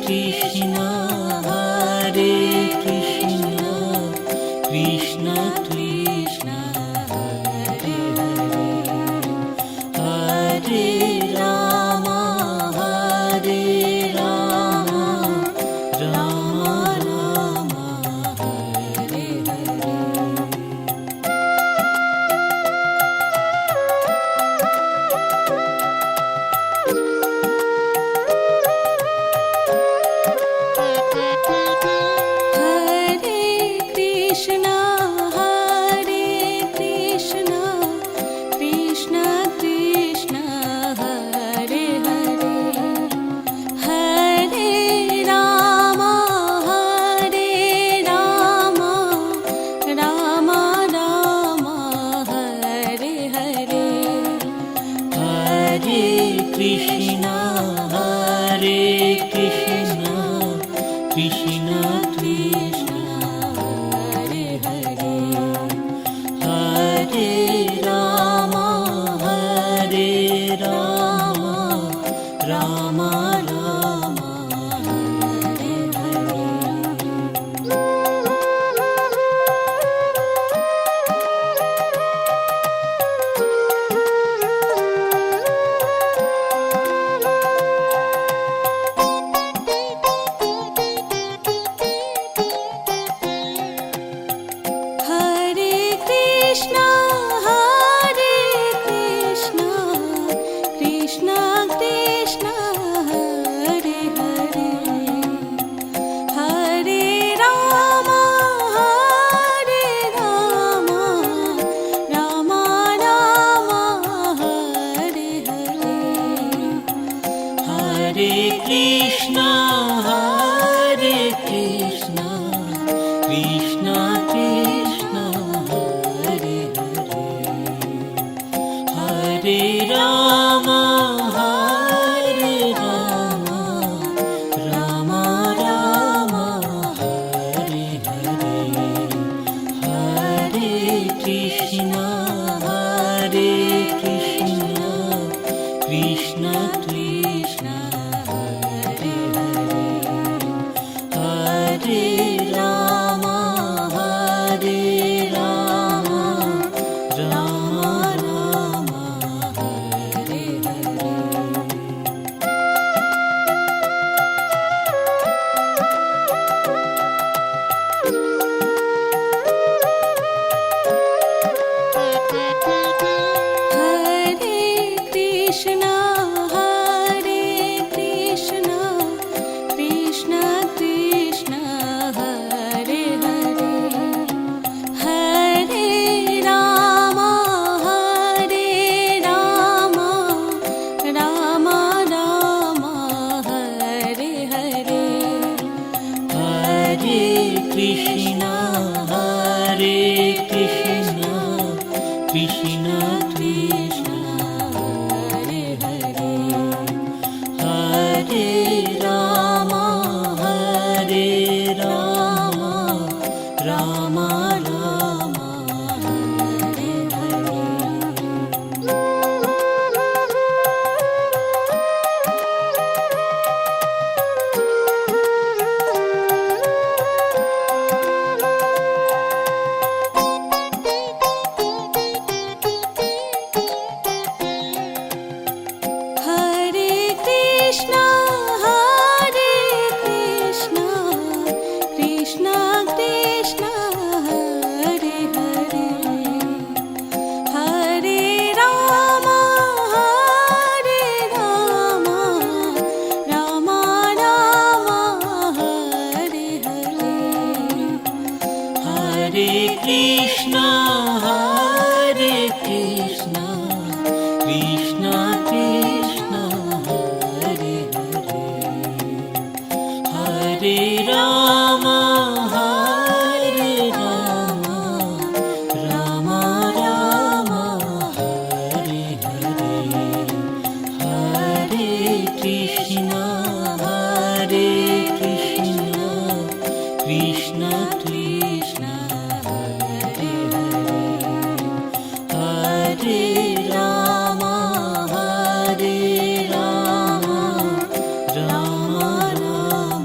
Krishna Hare Krishna Krishna Krishna Hare Hare Hare Ram Ram Ram Hare Hare. Krishna Hare Krishna Krishna Krishna Hare Hare Hare Rama Rama Rama Hare Hare। Hare Krishna Hare Krishna Krishna Krishna Hare Hare Hare Rama Rama Rama Hare Hare Hare Krishna Krishna Krishna Hare Hare Hare Rama Rama Rama Hare Hare। Krishna Hare Krishna Krishna Krishna Hare Hare Hare Rama Rama Rama Hare Hare। Hare Krishna Hare Krishna Krishna Krishna Hare Hare Hare Rama Rama Rama Hare Hare Hare Krishna Krishna Krishna Hare Hare Hare Rama Rama Rama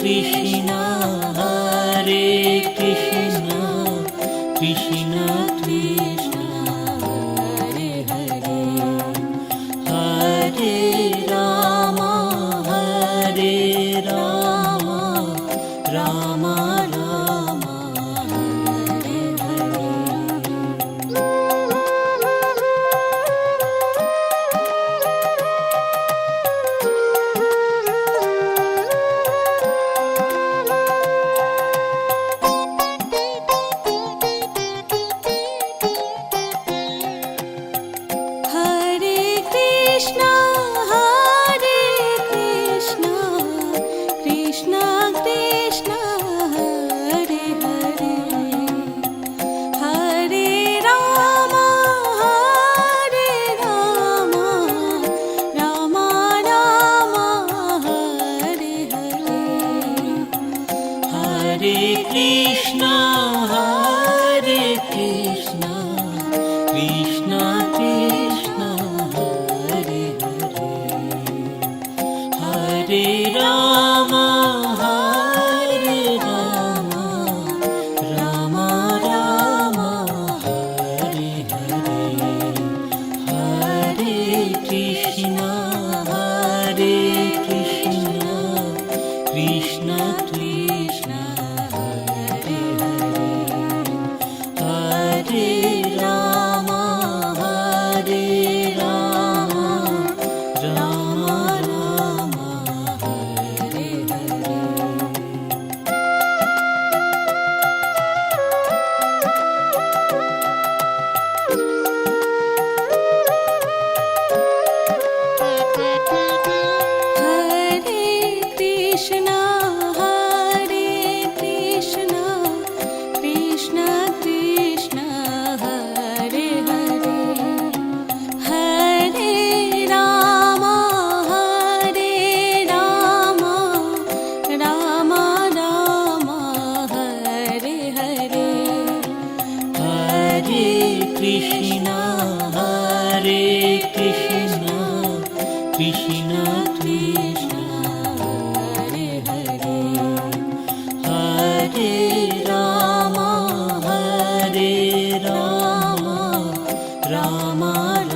Krishna Hare Krishna Krishna Krishna Hare Hare Hare Ram Ram Ram Hare Hare Hare Krishna Krishna Krishna Hare Hare Hare Ram Ram Ram Hare Hare Hare Krishna Krishna Krishna Hare Hare Hare Ram Ram Ram Hare Hare Hare Krishna Krishna Krishna Hare Hare Hare Ram Ram Ram Hare Hare Hare Krishna Krishna Krishna Hare Hare Hare Ram Ram Ram Hare Hare Hare Krishna Krishna Krishna Krishna Hare Hare Hare Ram Ram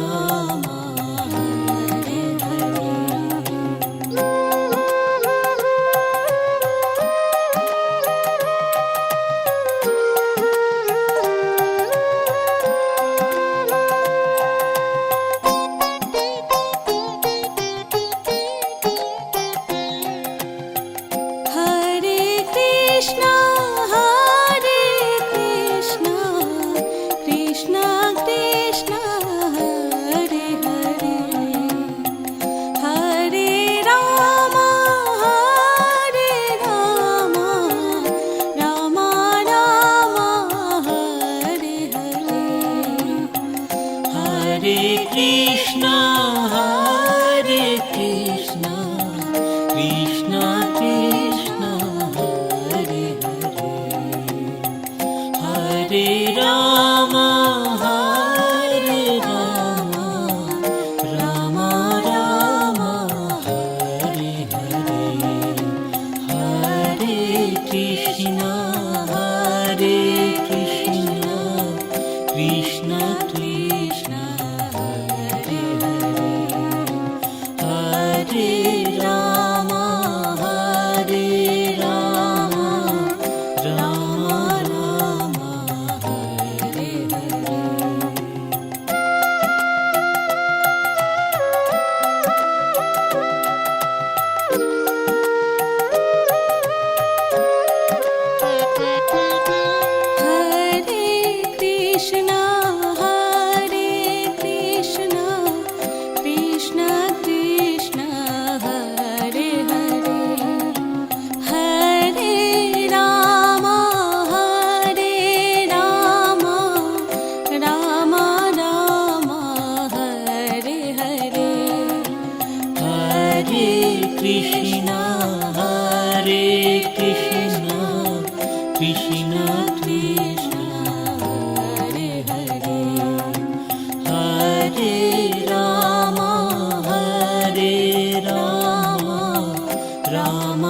Ram Hare Hare Hare Krishna Krishna Krishna Hare Hare Hare Ram Ram Ram Hare Hare Hare Krishna Krishna Krishna Krishna Hare Hare Hare Ram Ram Ram Hare Hare Hare Krishna Krishna Krishna Hare Hare Hare Ram Ram Ram Hare Hare Hare Krishna Krishna Krishna Krishna Hare Hare Hare Ram Ram Ram Hare Hare Hare Krishna Krishna Krishna Krishna Hare Hare Hare Ram Ram Ram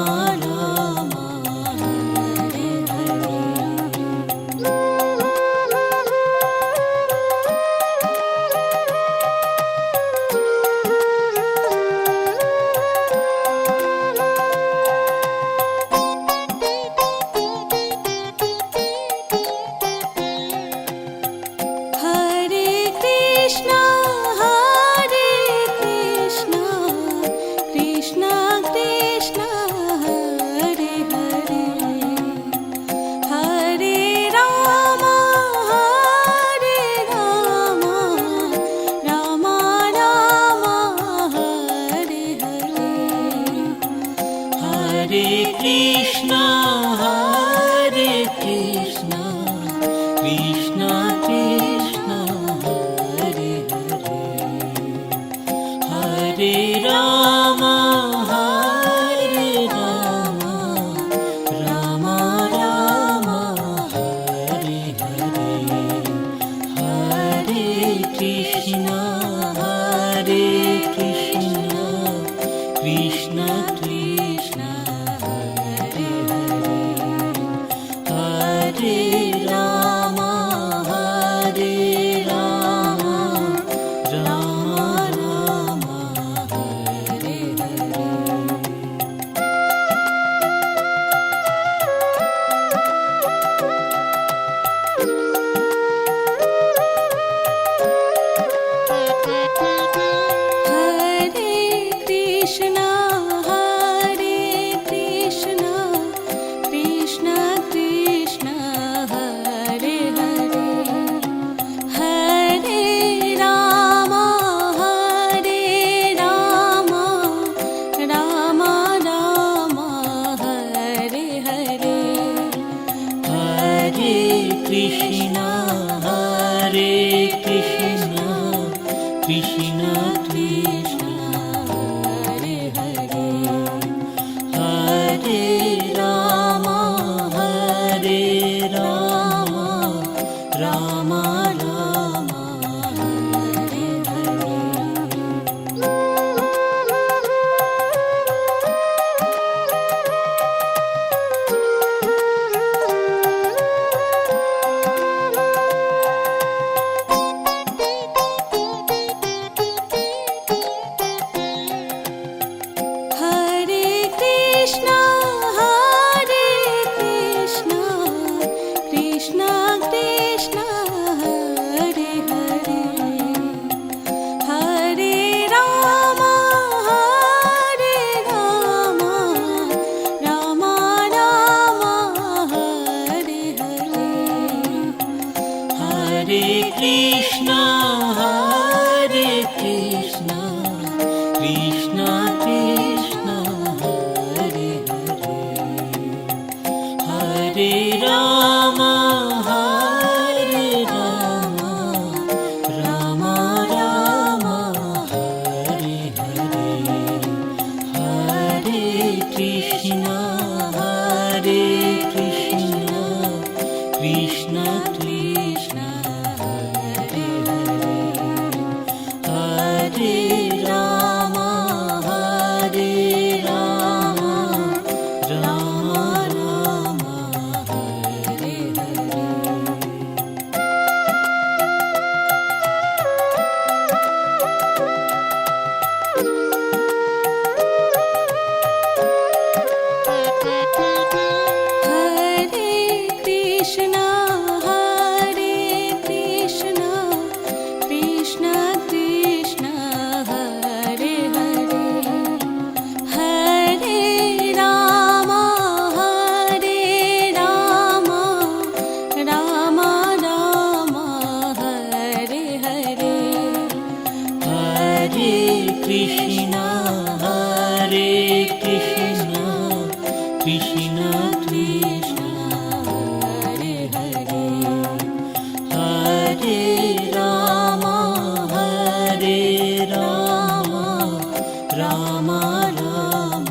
Krishna, Hare Krishna, Krishna Krishna, Hare Hare, Hare Rama, Hare Rama, Rama Rama, Hare Hare. Hare Krishna, Hare Krishna, Krishna Krishna, Hare Hare, Hare Rama, Hare Rama, Rama Rama, Hare Hare, Hare Krishna, Hare Krishna, Krishna Krishna, Hare Rama, Hare Rama, Rama Rama, Hare Hare. Krishna, Hare Krishna, Krishna Krishna, Hare Hare, Hare Rama, Hare Rama, Rama Rama, Hare Hare. Hare Krishna, Hare Krishna, Krishna Krishna, Hare Hare, Hare Rama, Hare Rama, Rama Rama,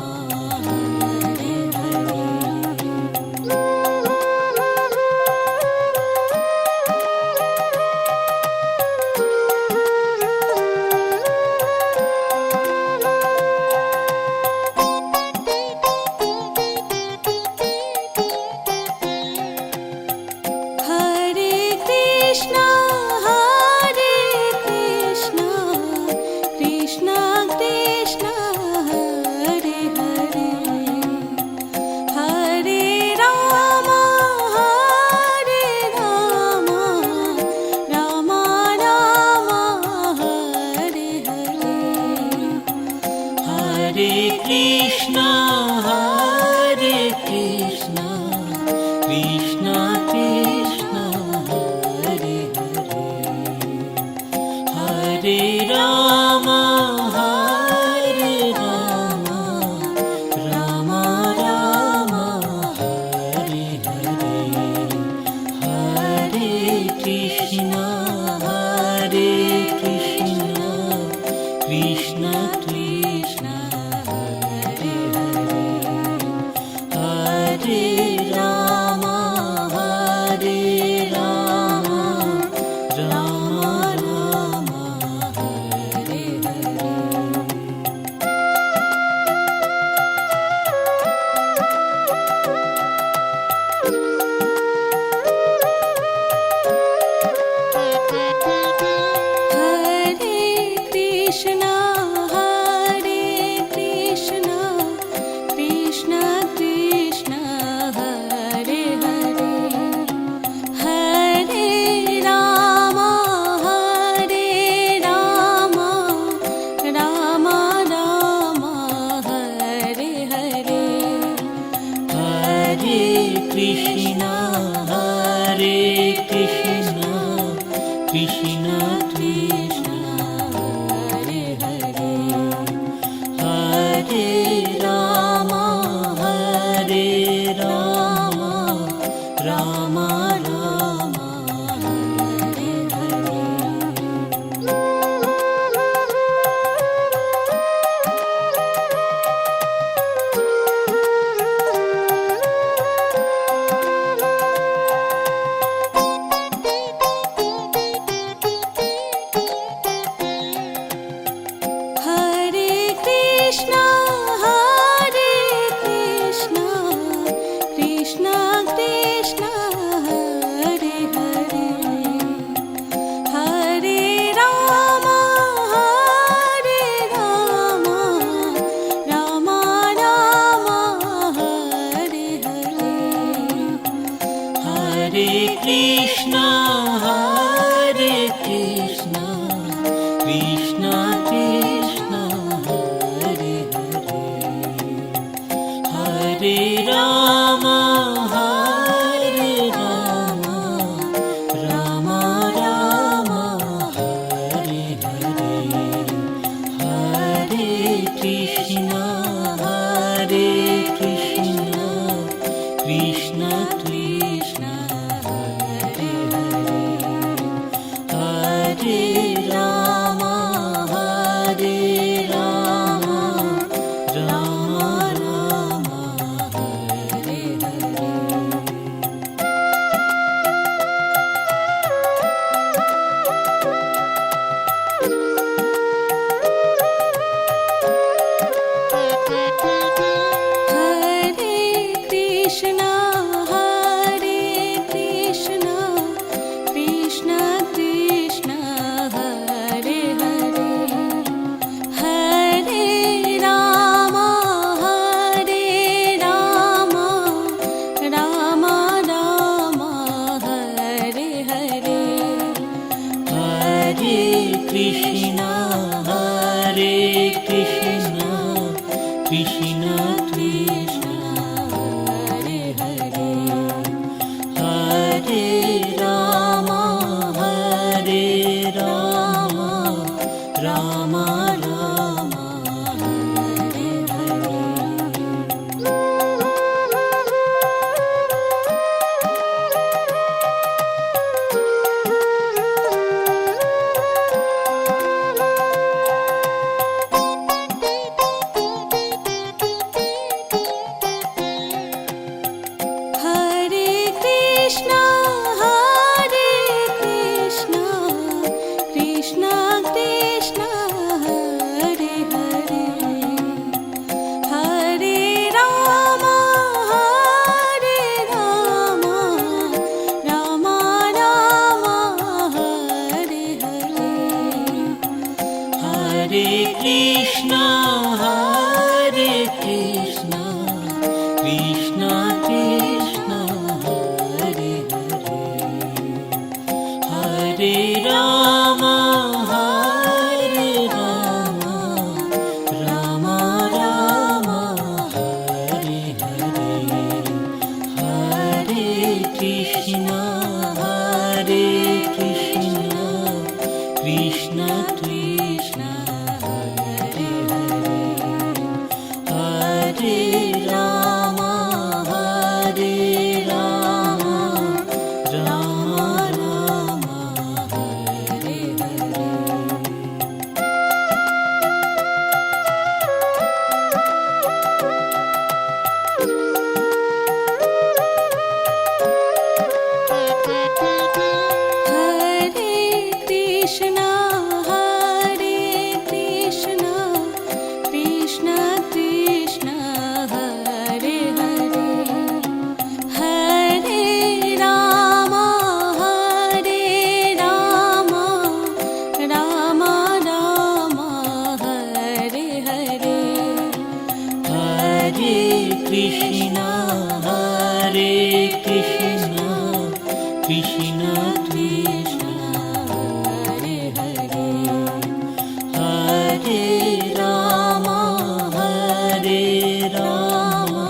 Hare Hare, Hare Krishna, Hare Krishna, Krishna Krishna, Hare Hare, Hare Rama, Hare Rama, Rama Rama, Hare Hare. Krishna, Hare Krishna, Krishna Krishna, Hare Hare, Hare Rama, Hare Rama, Rama Rama, Hare Hare, Hare Krishna, Hare Krishna, Krishna Krishna, Hare Hare, Hare Rama, Hare Rama, Rama Rama, Hare Krishna, Hare Krishna, Krishna Krishna, Hare Hare, Hare Rama, Hare Rama, Rama Rama, Hare Hare, Hare Krishna, Hare Krishna, Krishna Krishna, Hare Hare, Hare Rama, Hare Rama, Rama Rama, Hare Hare. Hare Krishna, Hare Krishna, Krishna Krishna, Hare Hare, Hare Rama, Hare Rama, Rama Rama, Hare Hare, Hare Krishna, Hare Krishna, Krishna Krishna, Hare Hare, Hare Rama, Hare Rama, Rama Rama, Hare Hare. Hare Krishna, Hare Krishna, Krishna Krishna, Hare Hare, Hare Rama, Hare Rama, Rama Rama, Hare Hare, Hare Krishna, Hare Krishna, Krishna Krishna, Hare Hare, Hare Rama, Hare Rama, Rama Rama, Hare Hare, Hare Krishna, Hare Krishna, Krishna Krishna, Hare Hare, Hare Rama, Hare Rama, Rama Rama, Hare Hare. Hare Krishna, Hare Krishna, Krishna Krishna, Hare Hare, Hare Rama, Hare Rama,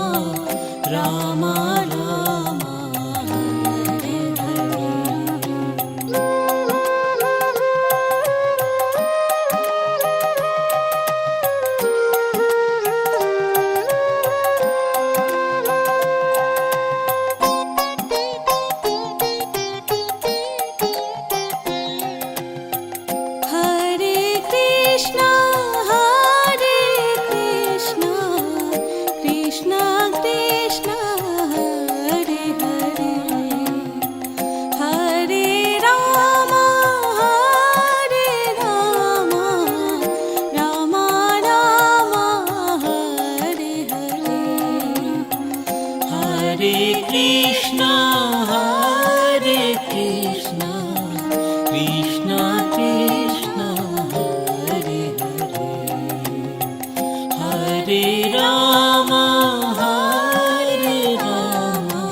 Rama Rama, Hare Hare, Hare Krishna, Hare Krishna, Krishna Krishna, Hare Hare, Hare Rama, Hare Rama, Rama Rama, Hare Hare. Rama,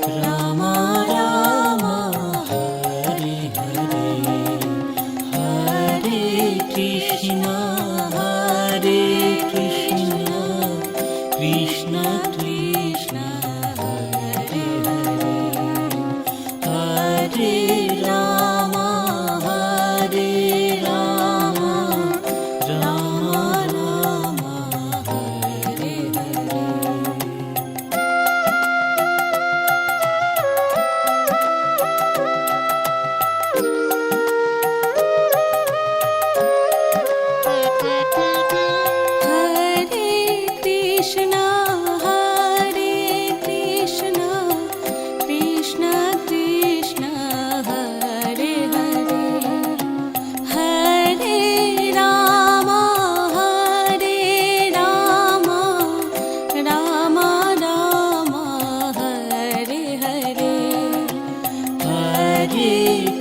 Rama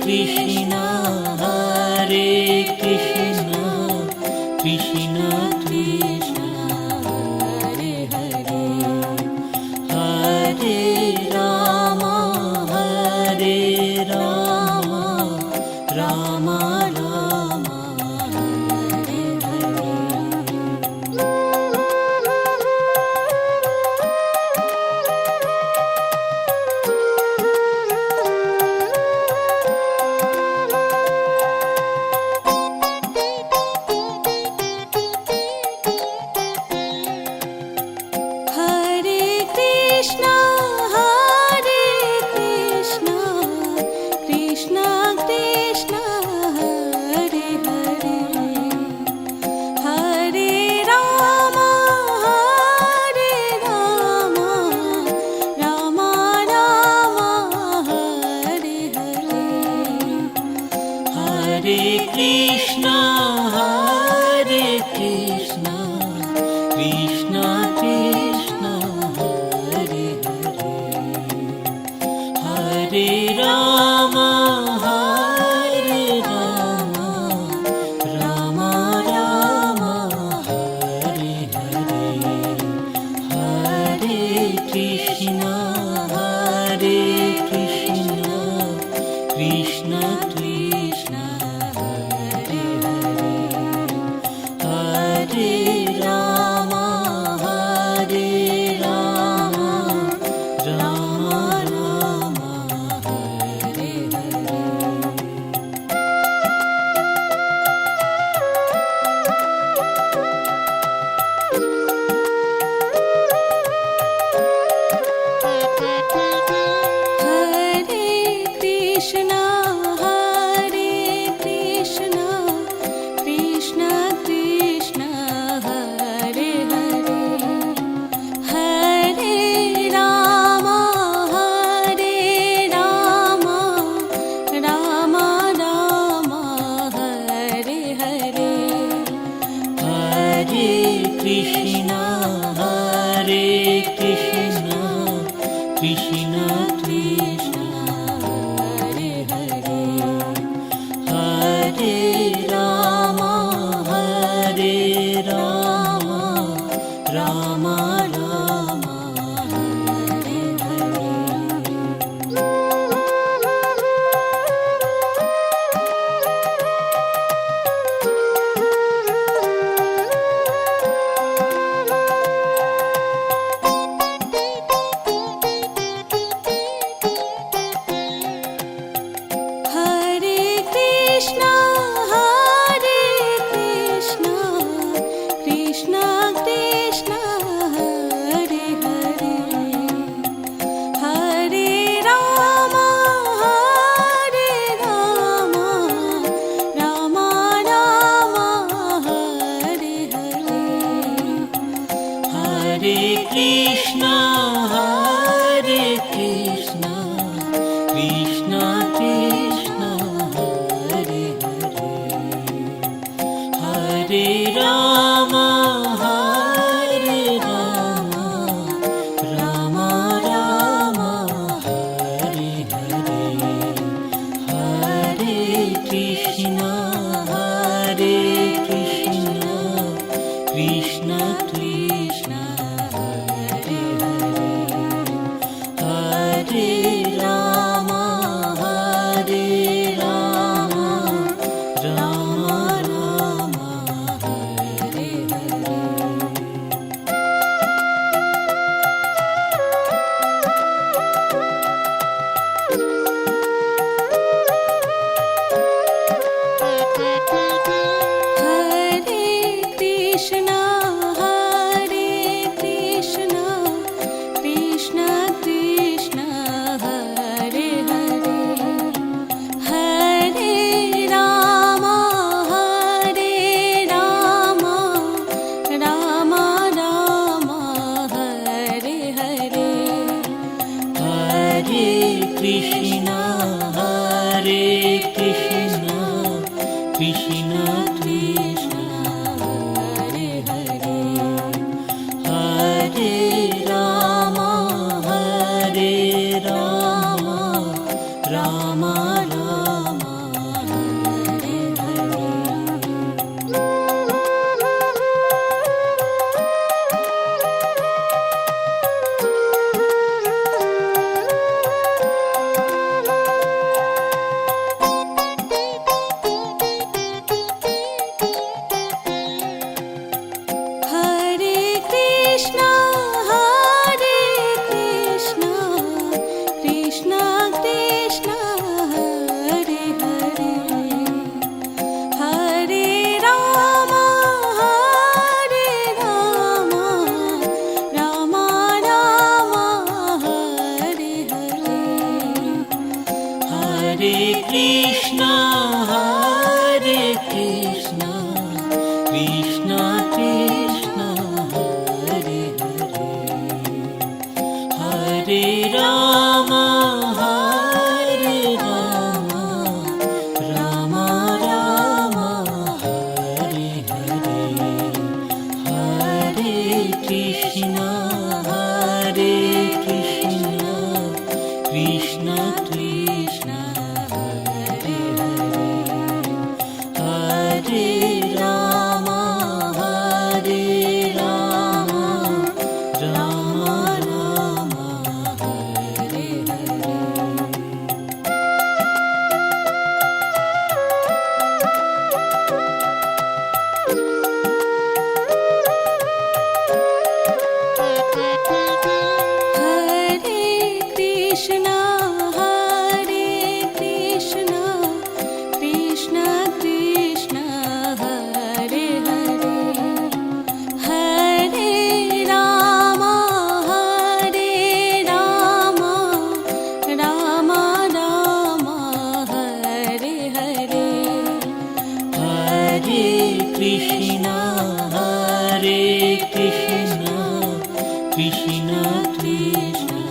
Krishna, Hare Krishna, Krishna Krishna, Hare Hare, Hare Rama, Hare Rama, Rama Rama, Hare Hare. Hare Krishna, Hare Krishna, Krishna Krishna, Hare Hare, Hare Rama, Hare Rama, Rama Rama, Hare Hare, Hare Krishna, Hare Krishna, Krishna Krishna, Hare Hare, Hare Rama, Hare Rama, Rama Rama, Hare Hare, Hare Krishna, Hare Krishna, Krishna Krishna, Hare Hare, Hare Rama, Hare Rama, Rama Rama, Hare Hare. Hare Krishna, Hare Krishna, Krishna Krishna, Hare Hare, Hare Rama, Hare Rama, Rama Rama, Hare Hare, Hare Krishna, Hare Krishna, Krishna Krishna, Hare Hare, Hare Rama, Hare Rama, Rama Rama, Hare Hare. Hare Krishna, Hare Krishna, Krishna Krishna, Hare Hare, Hare Rama, Hare Rama, Rama Rama, Hare Hare, Hare Krishna, Hare Krishna, Krishna Krishna, Hare Hare, Hare Rama, Hare Rama, Rama Rama, Hare Hare, Hare Krishna, Hare Krishna, Krishna Krishna, Hare Hare, Hare Rama, Hare Rama, Rama Rama, Hare Hare. Hare Krishna, Hare Krishna, Krishna Krishna, Hare Hare, Hare Rama, Hare Rama, Rama Rama, Hare Hare, Hare Krishna, Hare Krishna, Krishna Krishna, Hare Hare, Hare Rama, Hare Rama, Rama Rama, Hare Krishna, Hare Krishna, Krishna Krishna, Hare Hare, Hare Rama, Hare Rama, Rama Rama, Hare Hare, Hare Krishna, Hare Krishna, Krishna Krishna, Hare Hare, Hare Rama, Hare Rama, Rama Rama, Hare Hare. Krishna, Hare Krishna, Krishna Krishna,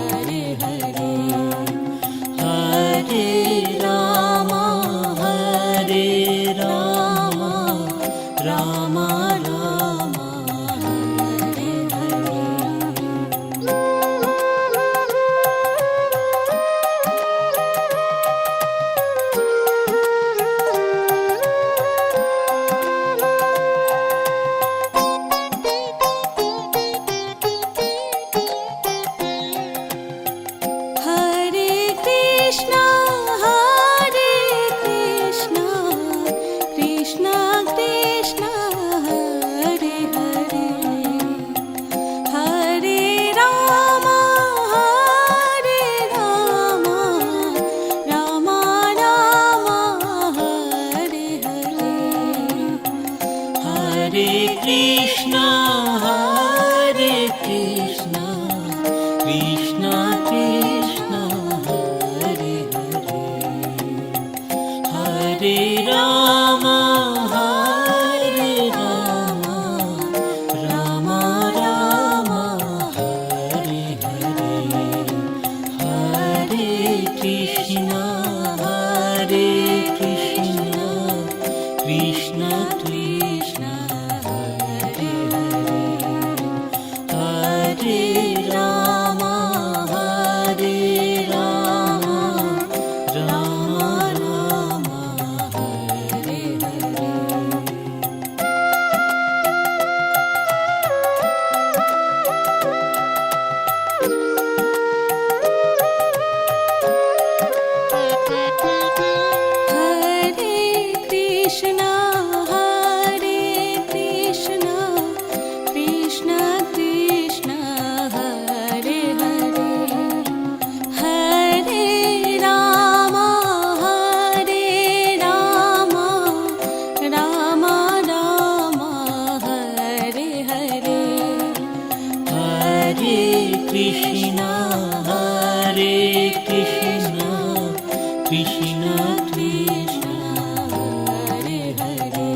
Hare Hare, Hare Rama, Hare Rama, Rama Rama, Hare Hare. Hare Krishna, Hare Krishna, Krishna Krishna, Hare Hare, Hare Rama, Hare Rama, Rama Rama, Hare Hare, Hare Krishna, Hare Krishna, Krishna Krishna, Hare Hare, Hare Rama, Hare Rama, Rama Rama, Hare Hare. Krishna, Hare Krishna, Krishna Krishna, Hare Hare, Hare Rama, Hare Rama, Rama Rama, Hare Hare, Hare Krishna, Hare Krishna, Krishna Krishna, Hare Hare,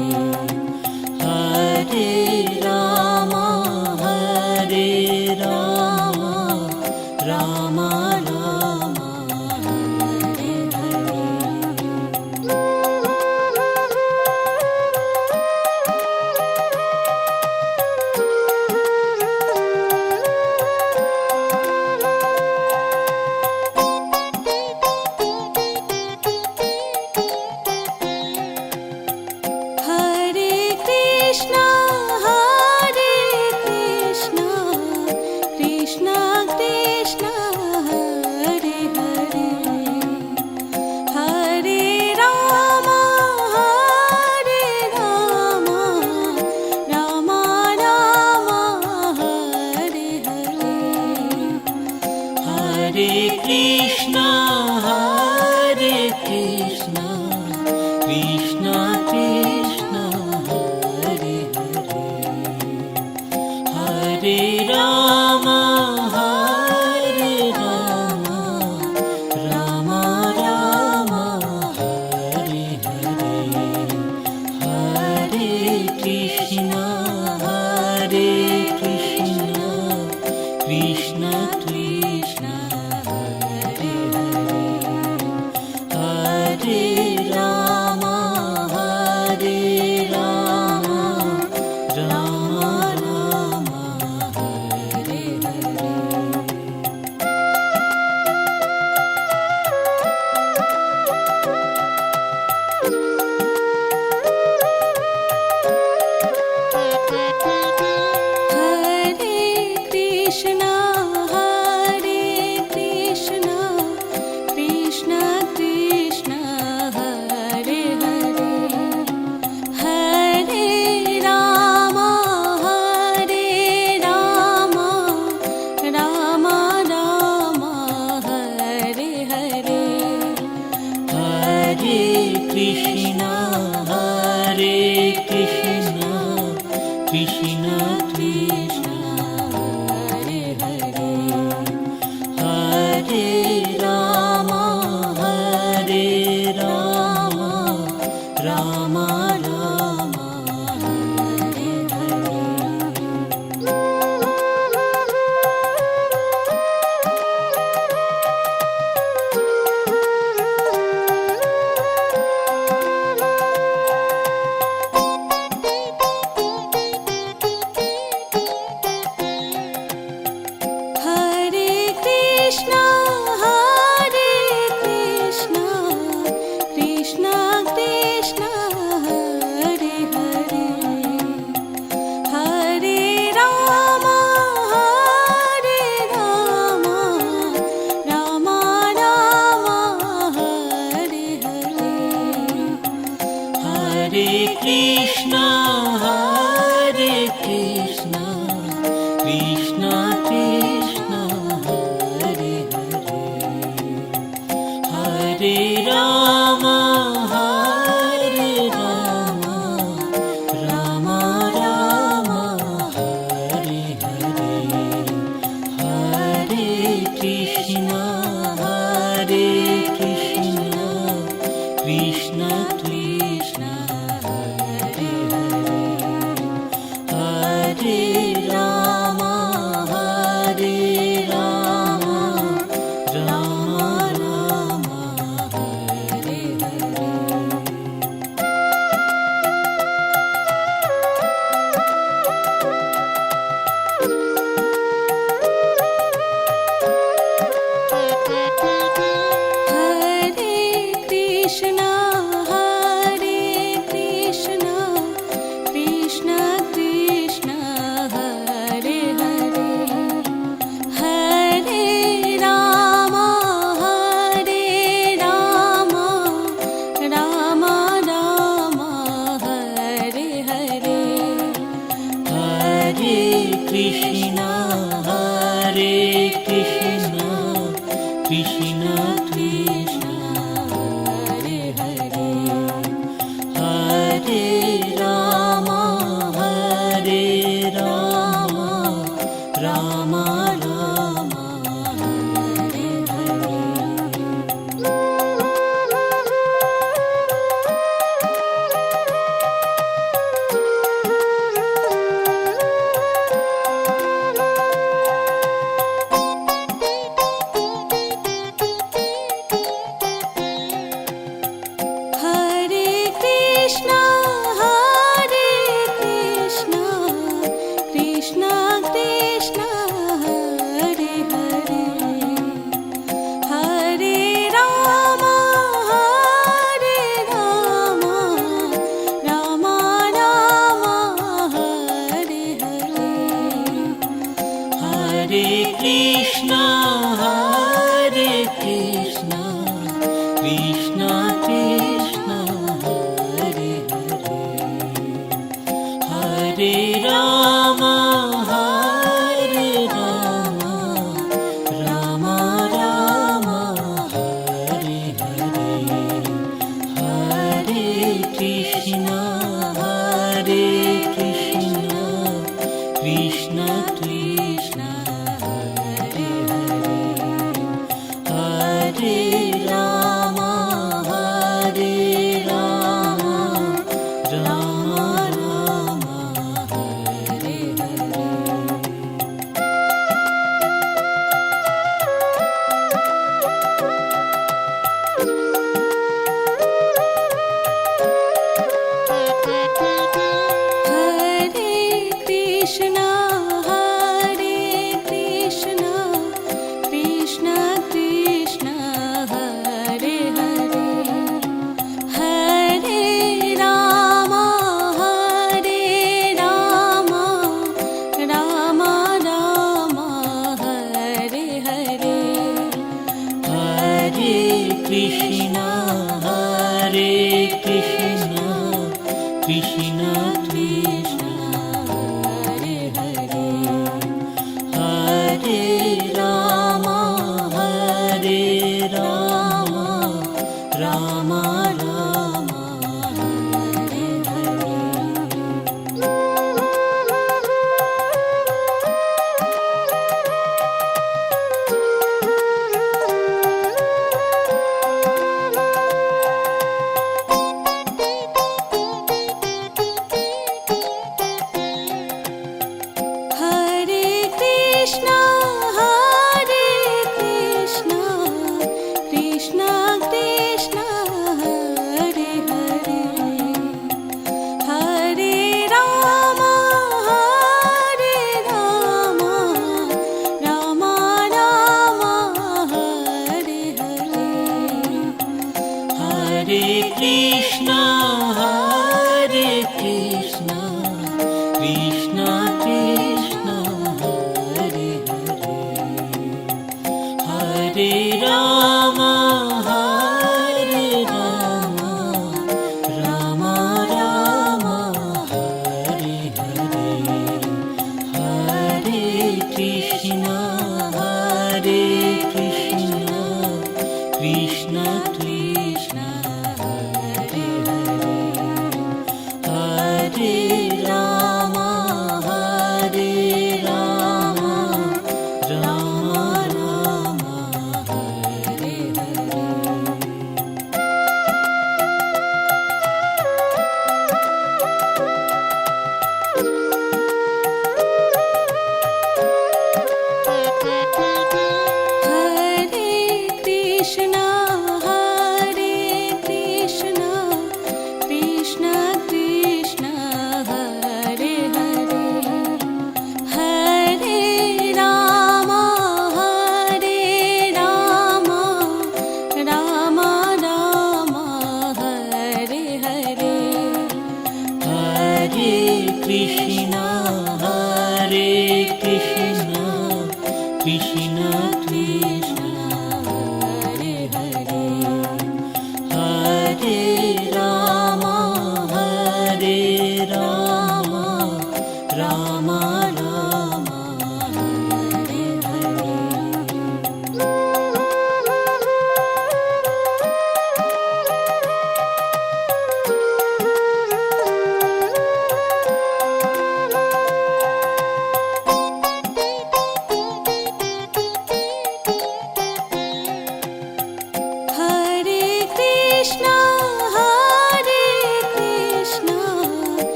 Hare Rama, Hare Rama, Rama Rama, Hare Hare. Hare Krishna, Hare Krishna, Krishna Krishna, Hare Hare, Hare Rama, Hare Rama, Rama Rama, Krishna Hare Krishna Krishna Krishna Hare Hare Hare Ram Ram Ram Hare Hare. Krishna Hare Krishna Krishna Krishna Hare Hare Hare Rama Rama Rama Hare Hare। Hare Krishna Hare Krishna Krishna Krishna Hare Hare Hare Rama Rama Rama Hare Hare Hare Krishna Krishna Krishna Hare Hare Hare Rama Rama Rama Hare Hare। Krishna Hare Krishna Krishna Krishna Hare Hare Hare Rama Rama Rama Hare Hare। Hare Krishna Hare Krishna Krishna Krishna Hare Hare Hare Rama Rama Rama Hare Hare Hare Krishna Krishna Krishna Hare Hare Hare Rama Rama Rama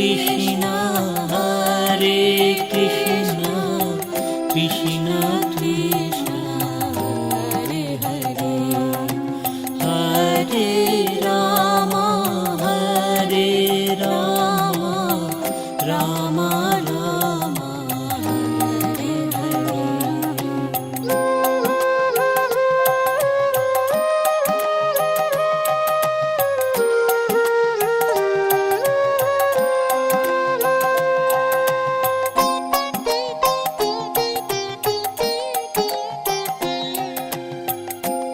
Krishna Hare Krishna Krishna Krishna Hare Hare Hare Ram Ram Ram Hare Hare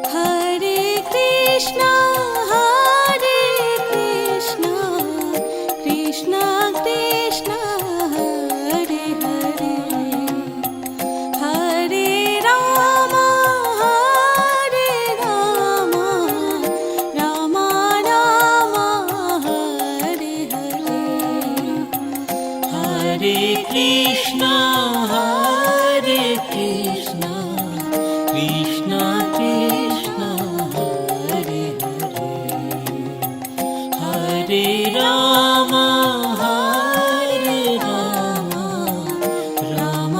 Hare Krishna Krishna Krishna Hare Hare Hare Ram Ram Ram Hare Hare Hare Krishna Krishna Krishna Hare Hare Hare Ram Ram Ram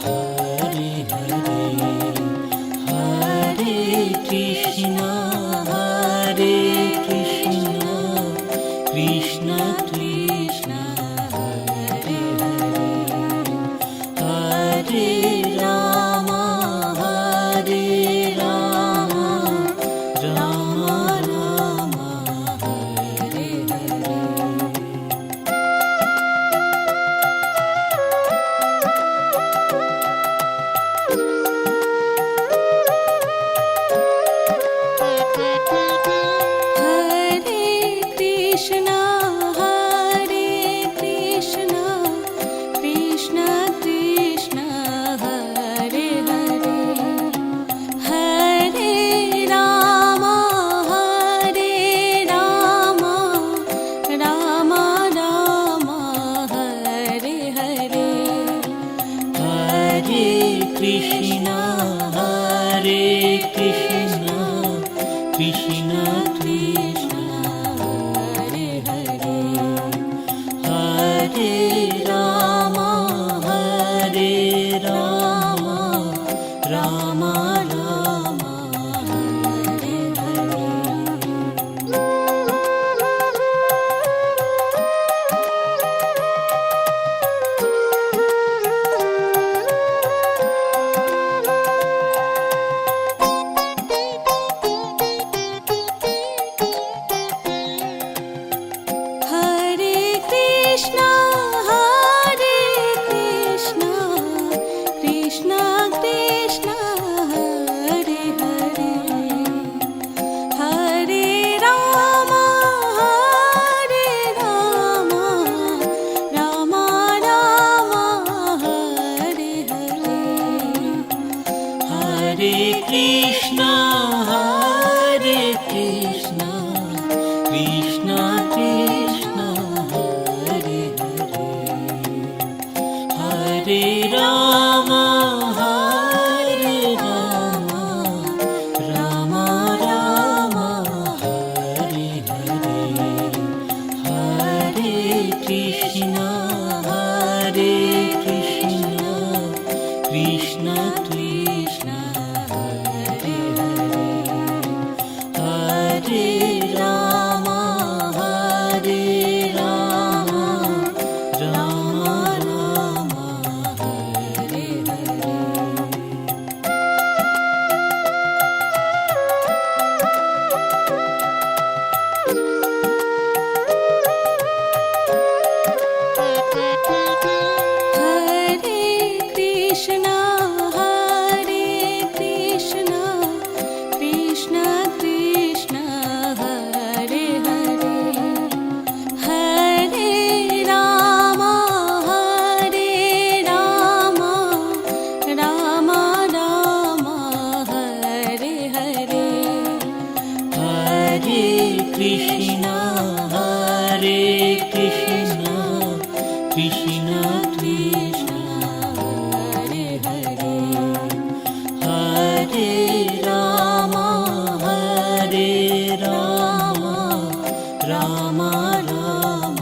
Hare Hare Hare Krishna Krishna Krishna Hare Hare Hare Ram Ram Ram Hare Hare Hare Krishna Krishna Krishna Hare Hare Hare Ram Ram Ram Hare Hare Hare Krishna Krishna Krishna Krishna Hare Hare Hare Ram Ram Ram Hare Hare Hare Krishna Krishna Krishna Hare Hare Hare Ram Ram Ram Hare Hare Hare Krishna Krishna Krishna Krishna Hare Hare Hare Ram Ram Ram Hare Hare Hare Krishna Krishna Krishna Hare Hare Hare Ram Ram Ram Hare Hare Hare Krishna Krishna Krishna Hare Hare Hare Ram Ram Ram Hare Hare Hare Krishna Krishna Krishna Krishna Hare Hare Hare Ram Ram Ram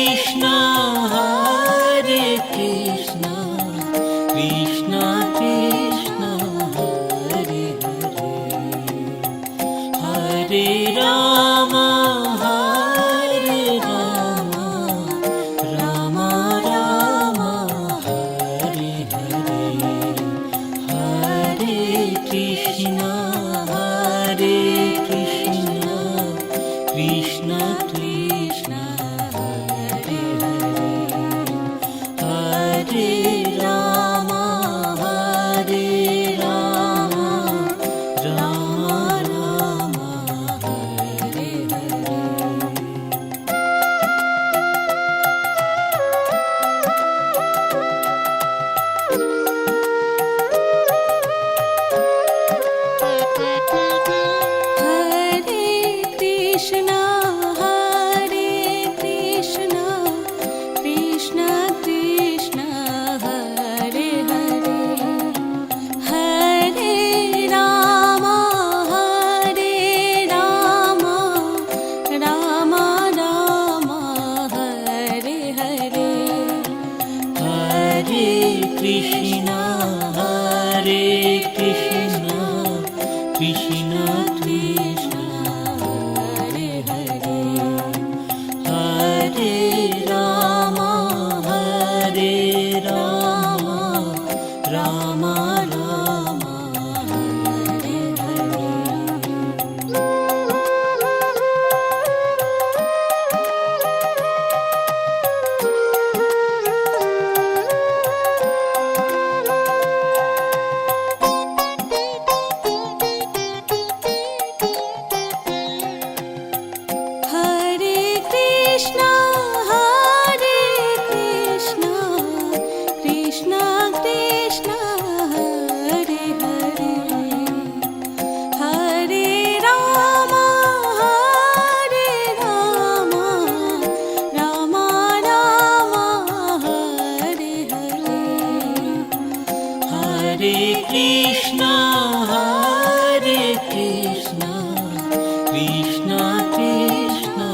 Krishna Hare Krishna Krishna Krishna Hare Hare Hare Ram Hare Ram Ram Ram Hare Hare Hare Krishna Krishna Krishna Hare Hare Hare Ram Ram Ram Hare Hare Krishna Hare Krishna Krishna Krishna Hare Hare Hare Rama Rama Rama Hare Hare Hare Krishna Hare Krishna Krishna Krishna Hare Hare Hare Rama Rama Rama Hare Hare Hare Krishna Krishna Krishna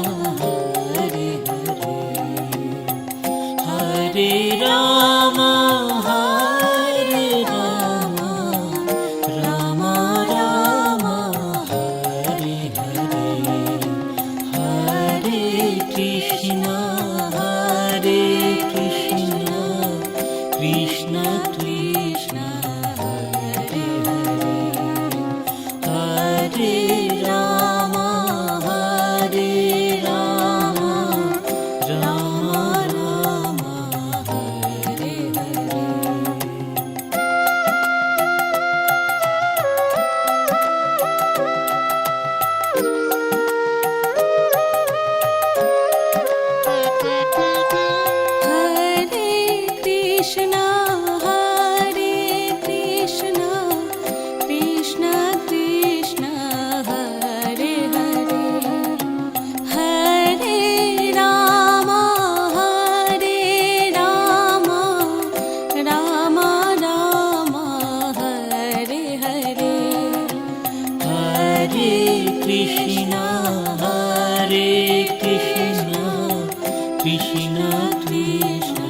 Hare Rama Rama Rama Hare Hare Krishna Hare Krishna Krishna Krishna Hare Hare Hare Rama Rama Rama Hare Hare Hare Krishna Krishna Krishna